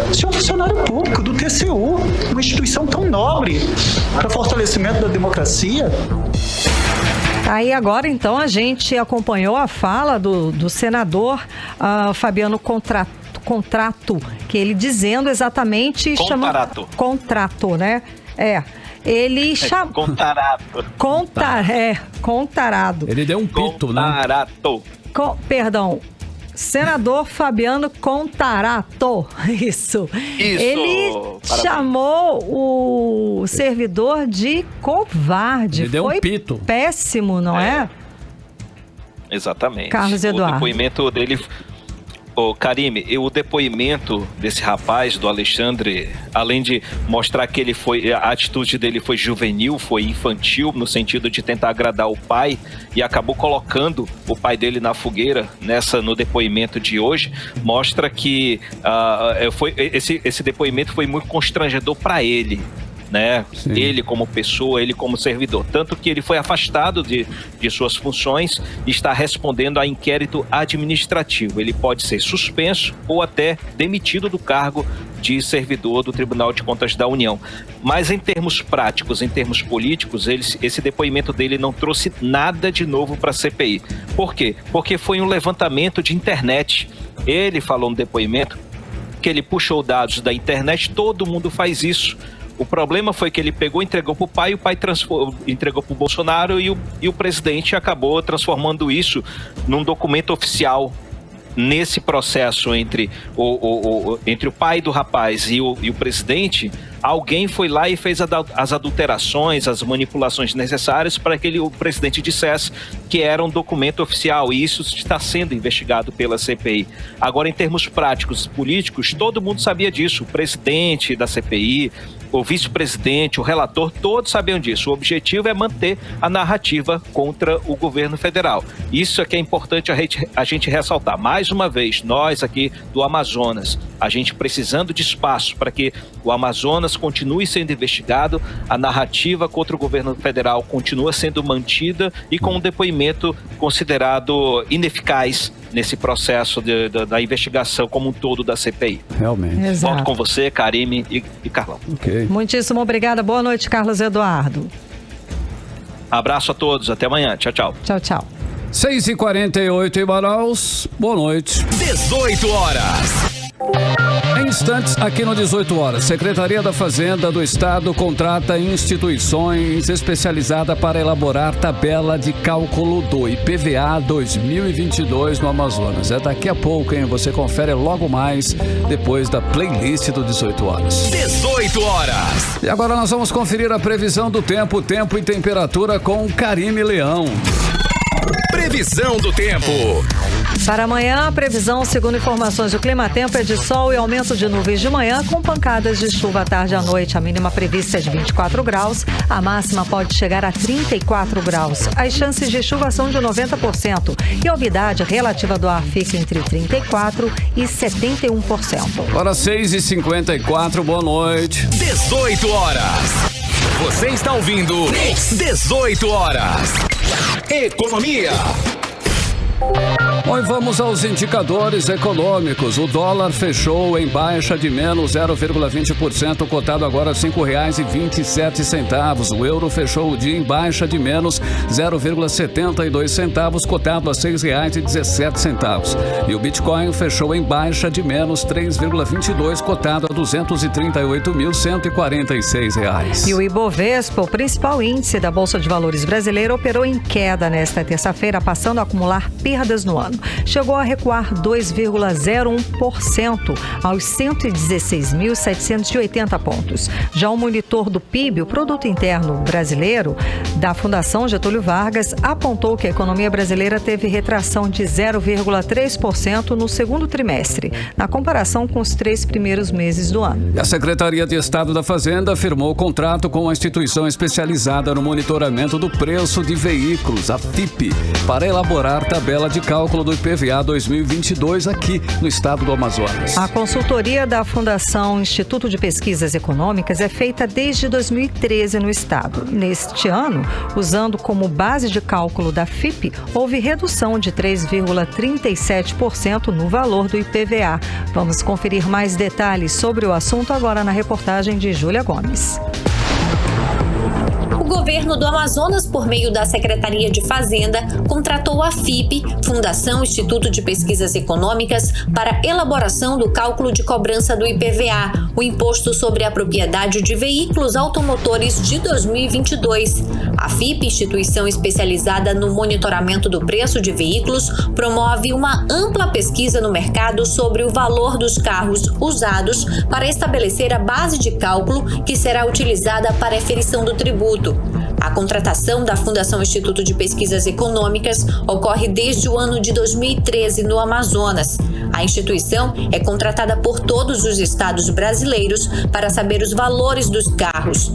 O senhor é funcionário público do TCU, uma instituição tão nobre para fortalecimento da democracia. Aí agora, então, a gente acompanhou a fala do senador Fabiano Contarato, que ele dizendo exatamente... Contrato, né? Ele chamou... Contarado. Ele deu um pito, Contarato. né? Perdão. Senador Fabiano Contarato, isso. Ele chamou o servidor de covarde. Ele deu Foi um pito. Péssimo, não é? Exatamente. Carlos Eduardo. O depoimento dele... Karime, o depoimento desse rapaz, do Alexandre, além de mostrar que a atitude dele foi juvenil, foi infantil, no sentido de tentar agradar o pai, e acabou colocando o pai dele na fogueira, no depoimento de hoje, mostra que esse depoimento foi muito constrangedor para ele. Né? Ele como pessoa, ele como servidor, tanto que ele foi afastado de suas funções e está respondendo a inquérito administrativo. Ele pode ser suspenso ou até demitido do cargo de servidor do Tribunal de Contas da União. Mas em termos práticos, em termos políticos, esse depoimento dele não trouxe nada de novo para a CPI. Por quê? Porque foi um levantamento de internet. Ele falou no depoimento que ele puxou dados da internet, todo mundo faz isso. O problema foi que ele pegou e entregou para o pai entregou para o Bolsonaro e o presidente acabou transformando isso num documento oficial. Nesse processo entre o pai do rapaz e o presidente, alguém foi lá e fez as adulterações, as manipulações necessárias para que o presidente dissesse que era um documento oficial, e isso está sendo investigado pela CPI. Agora, em termos práticos políticos, todo mundo sabia disso, o presidente da CPI, o vice-presidente, o relator, todos sabiam disso. O objetivo é manter a narrativa contra o governo federal. Isso é que é importante a gente ressaltar. Mais uma vez, nós aqui do Amazonas, a gente precisando de espaço para que o Amazonas continue sendo investigado, a narrativa contra o governo federal continua sendo mantida e com um depoimento considerado ineficaz nesse processo da investigação como um todo da CPI. Realmente. Exato. Volto com você, Karime e Carlão. Okay. Muitíssimo obrigada. Boa noite, Carlos Eduardo. Abraço a todos. Até amanhã. Tchau, tchau. Tchau, tchau. 6h48 em Manaus. Boa noite. 18 horas. Em instantes, aqui no 18 horas, Secretaria da Fazenda do Estado contrata instituições especializadas para elaborar tabela de cálculo do IPVA 2022 no Amazonas. É daqui a pouco, hein? Você confere logo mais depois da playlist do 18 horas. 18 horas. E agora nós vamos conferir a previsão do tempo e temperatura com Karime Leão. Previsão do tempo. Para amanhã, a previsão, segundo informações do Climatempo, é de sol e aumento de nuvens de manhã, com pancadas de chuva à tarde e à noite. A mínima prevista é de 24 graus, a máxima pode chegar a 34 graus. As chances de chuva são de 90% e a umidade relativa do ar fica entre 34% e 71%. Hora 6h54, boa noite. 18 horas. Você está ouvindo 18 horas. Economia. Bom, e vamos aos indicadores econômicos. O dólar fechou em baixa de menos 0,20%, cotado agora R$ 5,27. O euro fechou o dia em baixa de menos 0,72 cotado a R$ 6,17. E o Bitcoin fechou em baixa de menos 3,22, cotado a R$ 238.146. E o Ibovespa, o principal índice da Bolsa de Valores brasileira, operou em queda nesta terça-feira, passando a acumular perdas no ano. Chegou a recuar 2,01% aos 116.780 pontos. Já o monitor do PIB, o Produto Interno Brasileiro, da Fundação Getúlio Vargas, apontou que a economia brasileira teve retração de 0,3% no segundo trimestre, na comparação com os 3 primeiros meses do ano. A Secretaria de Estado da Fazenda firmou contrato com a instituição especializada no monitoramento do preço de veículos, a FIPE, para elaborar tabela de cálculo do IPVA 2022 aqui no estado do Amazonas. A consultoria da Fundação Instituto de Pesquisas Econômicas é feita desde 2013 no estado. Neste ano, usando como base de cálculo da FIPE, houve redução de 3,37% no valor do IPVA. Vamos conferir mais detalhes sobre o assunto agora na reportagem de Júlia Gomes. O governo do Amazonas, por meio da Secretaria de Fazenda, contratou a FIPE, Fundação Instituto de Pesquisas Econômicas, para elaboração do cálculo de cobrança do IPVA, o Imposto sobre a Propriedade de Veículos Automotores de 2022. A FIPE, instituição especializada no monitoramento do preço de veículos, promove uma ampla pesquisa no mercado sobre o valor dos carros usados para estabelecer a base de cálculo que será utilizada para a aferição do tributo. A contratação da Fundação Instituto de Pesquisas Econômicas ocorre desde o ano de 2013 no Amazonas. A instituição é contratada por todos os estados brasileiros para saber os valores dos carros.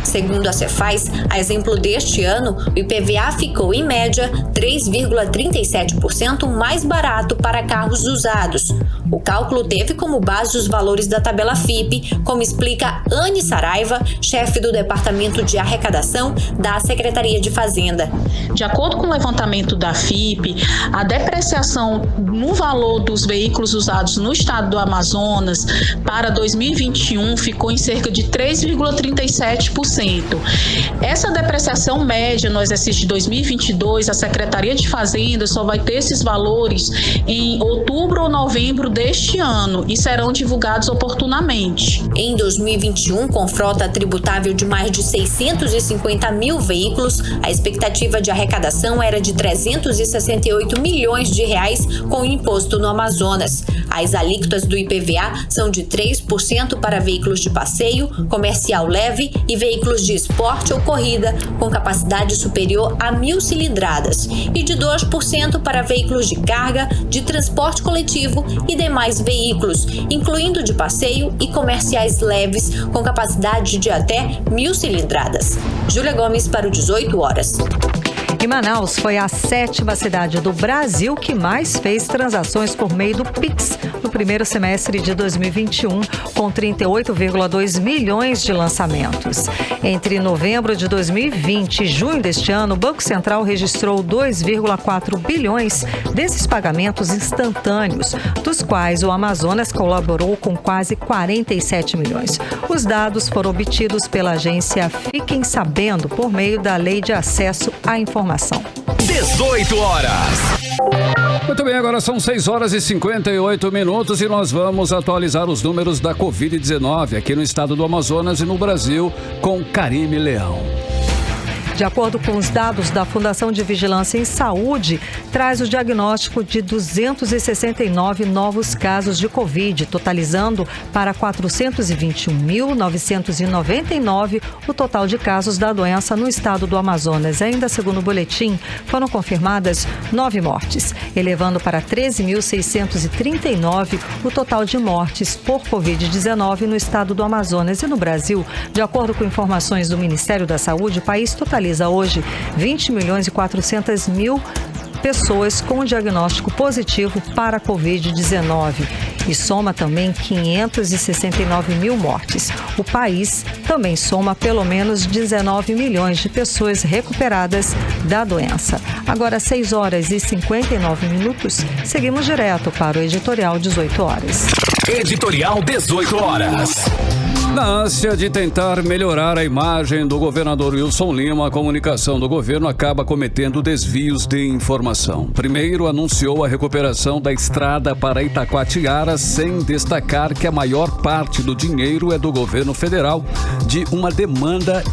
Segundo a Cefaz, a exemplo deste ano, o IPVA ficou, em média, 3,37% mais barato para carros usados. O cálculo teve como base os valores da tabela FIPE, como explica Anne Saraiva, chefe do Departamento de Arrecadação da Secretaria de Fazenda. De acordo com o levantamento da FIPE, a depreciação no valor dos veículos usados no estado do Amazonas para 2021 ficou em cerca de 3,37%. Essa depreciação média no exercício de 2022, a Secretaria de Fazenda só vai ter esses valores em outubro ou novembro deste ano e serão divulgados oportunamente. Em 2021, com frota tributável de mais de 650 mil veículos, a expectativa de arrecadação era de 368 milhões de reais com o imposto no Amazonas. As alíquotas do IPVA são de 3% para veículos de passeio, comercial leve e veículos de esporte ou corrida com capacidade superior a 1.000 cilindradas e de 2% para veículos de carga, de transporte coletivo e demais veículos, incluindo de passeio e comerciais leves com capacidade de até 1.000 cilindradas. Júlia Gomes para o 18 horas. E Manaus foi a 7ª cidade do Brasil que mais fez transações por meio do Pix no primeiro semestre de 2021, com 38,2 milhões de lançamentos. Entre novembro de 2020 e junho deste ano, o Banco Central registrou 2,4 bilhões desses pagamentos instantâneos, dos quais o Amazonas colaborou com quase 47 milhões. Os dados foram obtidos pela agência Fiquem Sabendo por meio da Lei de Acesso à Informação. 18 horas. Muito bem, agora são 6 horas e 58 minutos e nós vamos atualizar os números da Covid-19 aqui no estado do Amazonas e no Brasil com Karime Leão. De acordo com os dados da Fundação de Vigilância em Saúde, traz o diagnóstico de 269 novos casos de Covid, totalizando para 421.999 o total de casos da doença no estado do Amazonas. Ainda segundo o boletim, foram confirmadas 9 mortes, elevando para 13.639 o total de mortes por Covid-19 no estado do Amazonas. E no Brasil, de acordo com informações do Ministério da Saúde, o país totaliza hoje 20.400.000 pessoas com diagnóstico positivo para a Covid-19 e soma também 569.000 mortes. O país também soma pelo menos 19 milhões de pessoas recuperadas da doença. Agora, 6 horas e 59 minutos, seguimos direto para o Editorial 18 Horas. Editorial 18 Horas. Na ânsia de tentar melhorar a imagem do governador Wilson Lima, a comunicação do governo acaba cometendo desvios de informação. Primeiro, anunciou a recuperação da estrada para Itacoatiara, sem destacar que a maior parte do dinheiro é do governo federal, de uma demanda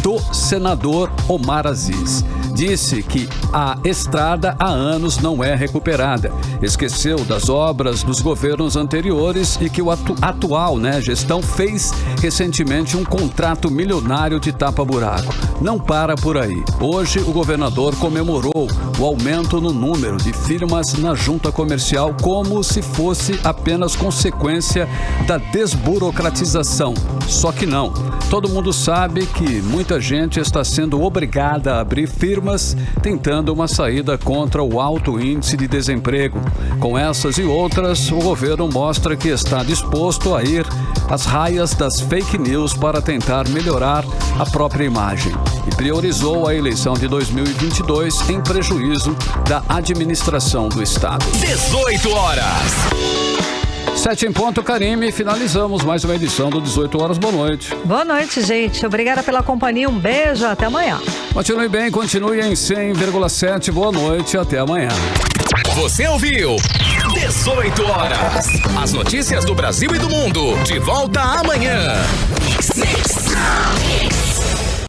do senador Omar Aziz. Disse que a estrada há anos não é recuperada. Esqueceu das obras dos governos anteriores e que o atual gestão fez recentemente um contrato milionário de tapa-buraco. Não para por aí. Hoje, o governador comemorou o aumento no número de firmas na junta comercial como se fosse apenas consequência da desburocratização. Só que não. Todo mundo sabe que muita gente está sendo obrigada a abrir firmas tentando uma saída contra o alto índice de desemprego. Com essas e outras, o governo mostra que está disposto a ir às raias das fake news para tentar melhorar a própria imagem e priorizou a eleição de 2022 em prejuízo da administração do Estado. 18 horas. 7 em ponto, Karime. Finalizamos mais uma edição do 18 Horas. Boa noite. Boa noite, gente. Obrigada pela companhia. Um beijo. Até amanhã. Continue bem, continue em 100,7. Boa noite. Até amanhã. Você ouviu 18 Horas. As notícias do Brasil e do mundo. De volta amanhã.